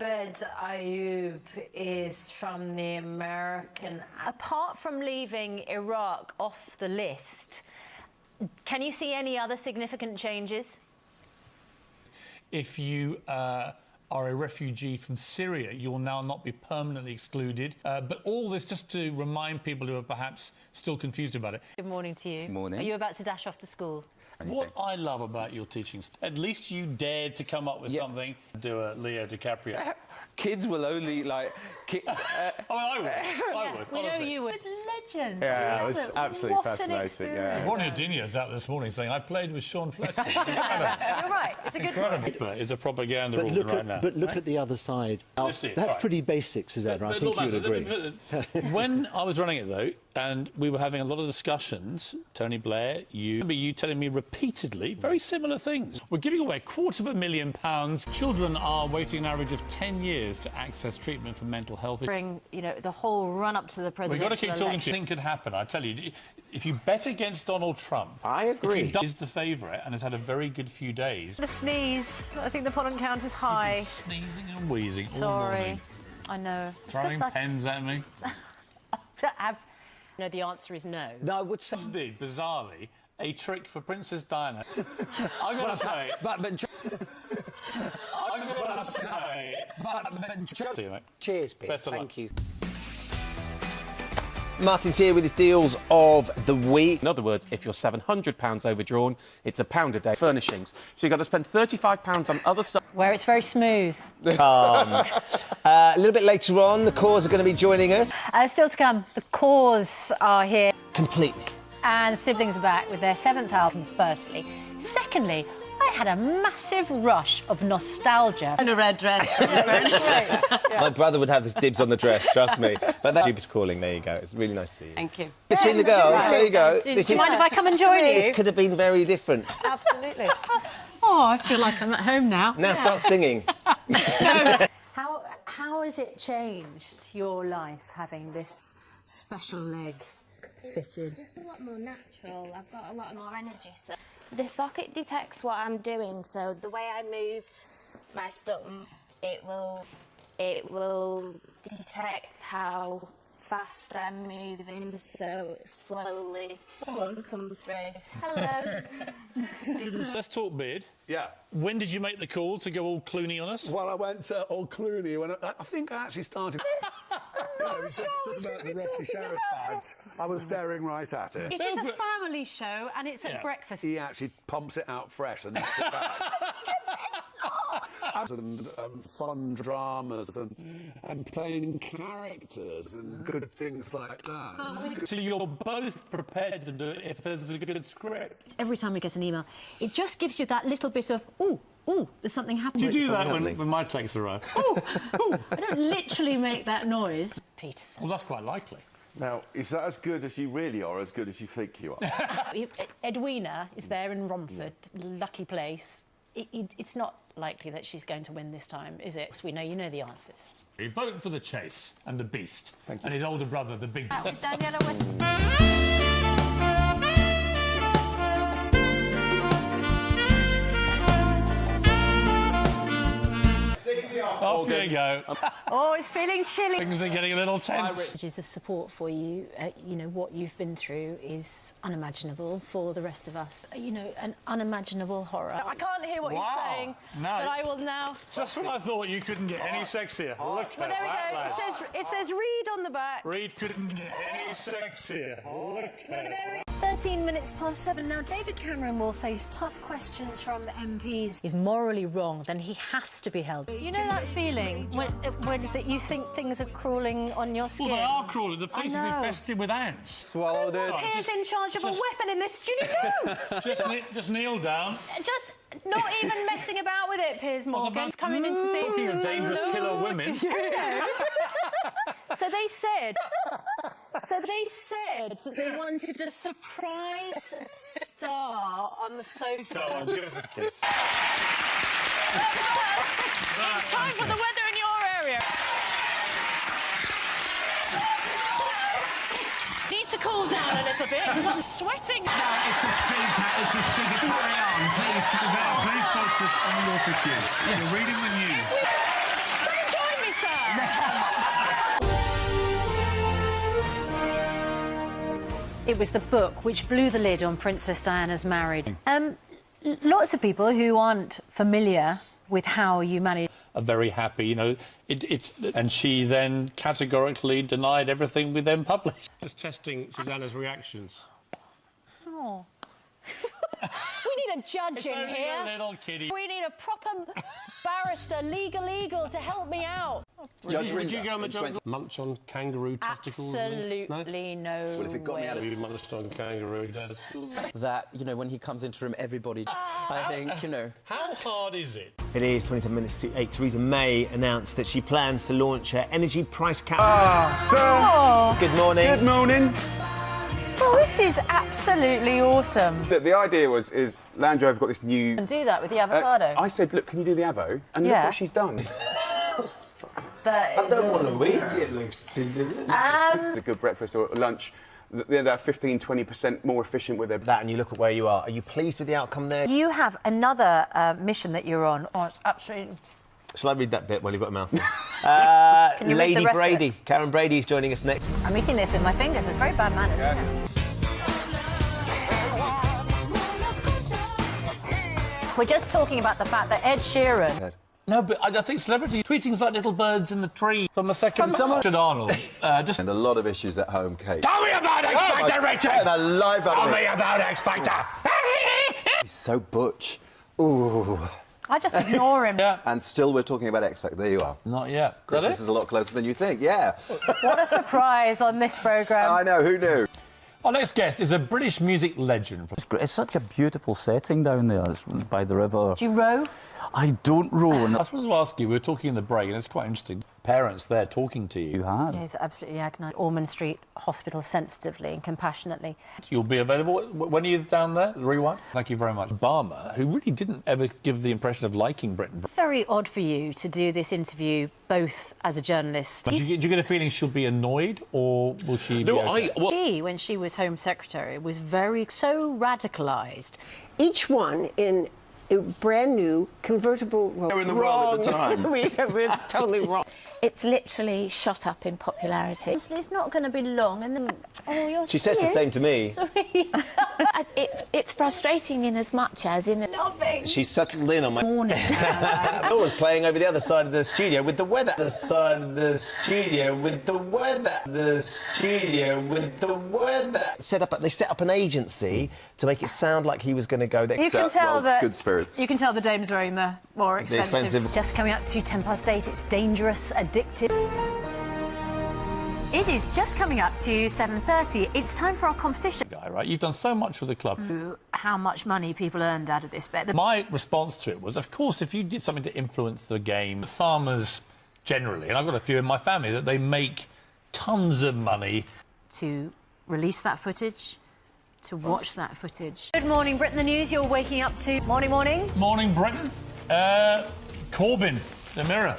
Abed Ayoub is from the American... Apart from leaving Iraq off the list, can you see any other significant changes? If you are a refugee from Syria, you will now not be permanently excluded. But all this just to remind people who are perhaps still confused about it. Good morning to you. Good morning. Are you about to dash off to school? What I love about your teaching, at least you dared to come up with something. Do a Leo DiCaprio. Kids will only, like... I would, We know honestly. you would. Legends. Yeah, it was absolutely What an fascinating. experience. Ronaldinho's out this morning saying, I played with Sean Fletcher. You're right. It's a good one. It's a propaganda But organ right now. But look at the other side. Listen, That's right. pretty basic, Susanna. I think you'd agree. When I was running it, though, and we were having a lot of discussions, Tony Blair, you telling me repeatedly very similar things. We're giving away £250,000. Children are waiting an average of 10 years to access treatment for mental health. Bring, the whole run-up to the presidential We've got to keep talking. election. Anything could happen, I tell you. If you bet against Donald Trump... I agree. If he is the favourite and has had a very good few days... The sneeze. I think the pollen count is high. Sneezing and wheezing all Sorry. morning. I know. Throwing pens at me. No, the answer is no. No, I would say... Did, bizarrely, a trick for Princess Diana. I'm going to say... But I'm going to say... See you, mate. cheers, Pete. Best of luck. Thank you. Martin's here with his deals of the week. In other words, if you're £700 overdrawn, it's £1 a day. Furnishings. So you've got to spend £35 on other stuff. Where it's very smooth. A little bit later on, the Cause are going to be joining us. Still to come, the Cause are here. Completely. And Siblings are back with their 7th album, firstly. Secondly, I had a massive rush of nostalgia. In a red dress. My brother would have this dibs on the dress, trust me. But that's Jupiter's calling. There you go. It's really nice to see you. Thank you. Between the girls, there you go. Do you mind if I come and join you? This could have been very different. Absolutely. Oh, I feel like I'm at home now. Now start singing. How has it changed your life having this special leg fitted? It's a lot more natural. I've got a lot more energy. So the socket detects what I'm doing. So the way I move my stump, it will detect how fast I'm moving. So slowly come through. Hello. Let's talk beard. Yeah. When did you make the call to go all Clooney on us? Well, I went all Clooney when I think I actually started. Talking about the Rusty Sheriff's badge. I was staring right at it. It is a family show and it's at breakfast. He actually pumps it out fresh and knocks it back. And fun dramas and playing characters and good things like that. So you're both prepared to do it if there's a good script. Every time we get an email, it just gives you that little bit of, ooh, there's something happening. Do you do that when my takes arrive? I don't literally make that noise. Peterson. Well, that's quite likely. Now, is that as good as you really are, or as good as you think you are? Edwina is there in Romford, lucky place. It's not likely that she's going to win this time, is it? We know you know the answers. You vote for the Chase and the Beast. Thank you. And his older brother, the Big... Daniela West. Off you go. Oh, it's feeling chilly. Things are getting a little tense. Messages of support for you. What you've been through is unimaginable for the rest of us. An unimaginable horror. I can't hear what you're saying, No. but I will now. Just when I thought you couldn't get any sexier. Look Well, at there we that, go. lad. It says Reid on the back. Reid couldn't get any sexier. Look at it. 13 minutes past 7 now. David Cameron will face tough questions from MPs. He's morally wrong, then he has to be held. You know that feeling when that you think things are crawling on your skin? Well, they are crawling. The place is infested with ants. Swallowed it. Who's in charge of a weapon in this studio? Just kneel down. Just not even messing about with it, Piers Morgan. It's coming in to see. Talking of dangerous killer women. So they said that they wanted a surprise star on the sofa. Go on, give us a kiss. It's time for the weather in your area. Need to cool down a little bit because I'm sweating. It's a stinger. Carry on. Please focus on your cue. You're reading the news. It was the book which blew the lid on Princess Diana's marriage. Lots of people who aren't familiar with how you manage are very happy, you know. And she then categorically denied everything we then published. Just testing Susanna's reactions. Oh. We need a judge in only here. a little kiddie. We need a proper barrister, legal, to help me out. Would you go munch on kangaroo testicles? Absolutely no Well, if it got me out of You munched on kangaroo testicles. That, you know, when he comes into the room, everybody, I think, you know. How hard is it? It is 27 minutes to 8. Theresa May announced that she plans to launch her energy price cap. Good morning. Good morning. Oh, this is absolutely awesome. The idea is Land Rover's got this new... And do that with the avocado. I said, look, can you do the Avo? And look Yeah. what she's done. That I don't want to eat it, looks too delicious. A good breakfast or lunch, they're 15-20% more efficient with their... That, and you look at where you are. Are you pleased with the outcome there? You have another mission that you're on. Oh, absolutely. Shall I read that bit while you've got a mouthful? Can you read Lady the rest of Brady. it? Karen Brady is joining us next. I'm eating this with my fingers. It's very bad manners, isn't it? We're just talking about the fact that Ed Sheeran... No, but I think celebrity tweeting's like little birds in the tree. From the second... Richard Arnold. And a lot of issues at home, Kate. Tell me about X Factor, Richard! Get the life out Tell of me it. about X Factor! He's so butch. Ooh. I just ignore him. Yeah. And still we're talking about X Factor. There you are. Not yet. Christmas is a lot closer than you think, yeah. What a surprise on this programme. I know, who knew? Our next guest is a British music legend. It's such a beautiful setting down there. It's by the river. Do you row? I don't row. I was going to ask you, we were talking in the break, and it's quite interesting. Parents there talking to you. You had. He's absolutely agonised. Ormond Street Hospital sensitively and compassionately. You'll be available. When are you down there? Rewind. Thank you very much. Obama, who really didn't ever give the impression of liking Britain. Very odd for you to do this interview both as a journalist. Do you get a feeling she'll be annoyed, or will she be okay? She, when she was Home Secretary, was so radicalised. Each one in a brand new convertible role. They were in the world at the time. It was totally wrong. It's literally shot up in popularity. It's not going to be long, and then you're She says the same to me. Sweet. It's frustrating in as much as in... She's settled in on my... Morning. Laura's playing over the other side of the studio with the weather. The side of the studio with the weather. The studio with the weather. They set up an agency to make it sound like he was going to go there. You can tell that... Good spirits. You can tell the dame's wearing the more expensive. Just coming up to 8:10. It's dangerous, addictive. It is just coming up to 7:30. It's time for our competition. Guy, right? You've done so much for the club. How much money people earned out of this bet. My response to it was, of course, if you did something to influence the game, farmers generally, and I've got a few in my family, that they make tons of money. To release that footage, to watch that footage. Good morning, Britain. The news you're waking up to. Morning. Morning, Britain. Corbyn, the Mirror.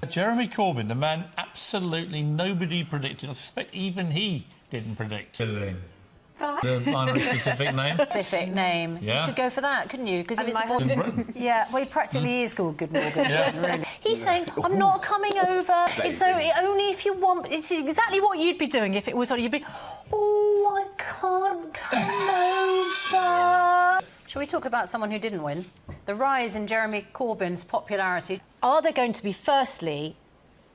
Jeremy Corbyn, the man absolutely nobody predicted. I suspect even he didn't predict. The final specific name? Specific name. Yeah. You could go for that, couldn't you? Because if it's in Britain. Yeah, well, he practically is called Good Morgan. Yeah. Really. He's saying, I'm not coming over. It's only if you want. It's exactly what you'd be doing if it was on. You'd be, I can't come over. Shall we talk about someone who didn't win? The rise in Jeremy Corbyn's popularity. Are there going to be, firstly,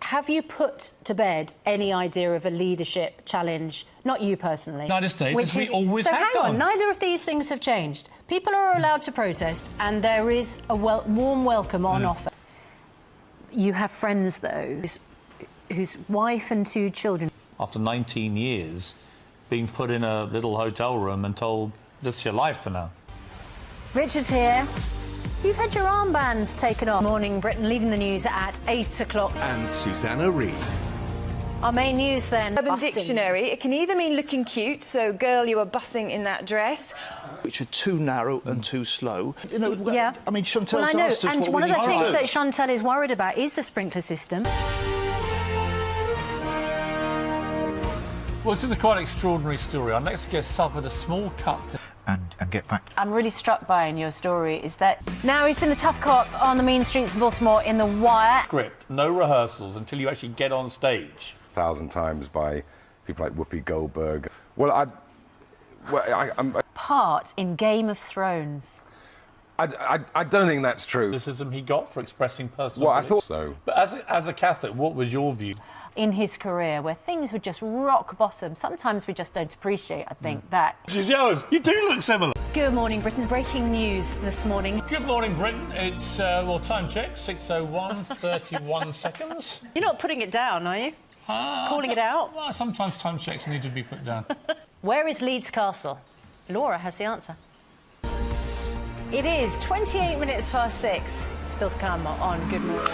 have you put to bed any idea of a leadership challenge? Not you personally. United States, as we always have hang done. on, neither of these things have changed. People are allowed to protest, and there is a warm welcome on offer. You have friends, though, whose wife and 2 children... After 19 years, being put in a little hotel room and told, this is your life for now. Richard's here. You've had your armbands taken off. Morning, Britain, leading the news at 8 o'clock. And Susanna Reid. Our main news then. Urban Dictionary, it can either mean looking cute, so girl, you were bussing in that dress. Which are too narrow and too slow. You know, Yeah. I mean, Chantel's Well, I know, asked us and what one we of the need to things do. that Chantel is worried about is the sprinkler system. Well, this is a quite extraordinary story. Our next guest suffered a small cut to... And get back. I'm really struck by in your story is that now he's been the tough cop on the mean streets of Baltimore in The Wire. Script, no rehearsals until you actually get on stage. 1,000 times by people like Whoopi Goldberg. Well, Part in Game of Thrones. I don't think that's true. Criticism he got for expressing personal Well, I beliefs. thought so. But as a Catholic, what was your view? In his career, where things were just rock bottom. Sometimes we just don't appreciate, I think, that. You do look similar. Good morning, Britain. Breaking news this morning. Good morning, Britain. It's, well, time check, 6:01, 31 seconds. You're not putting it down, are you? Calling it out? Well, sometimes time checks need to be put down. Where is Leeds Castle? Laura has the answer. It is 28 minutes past 6. Still to come on Good Morning.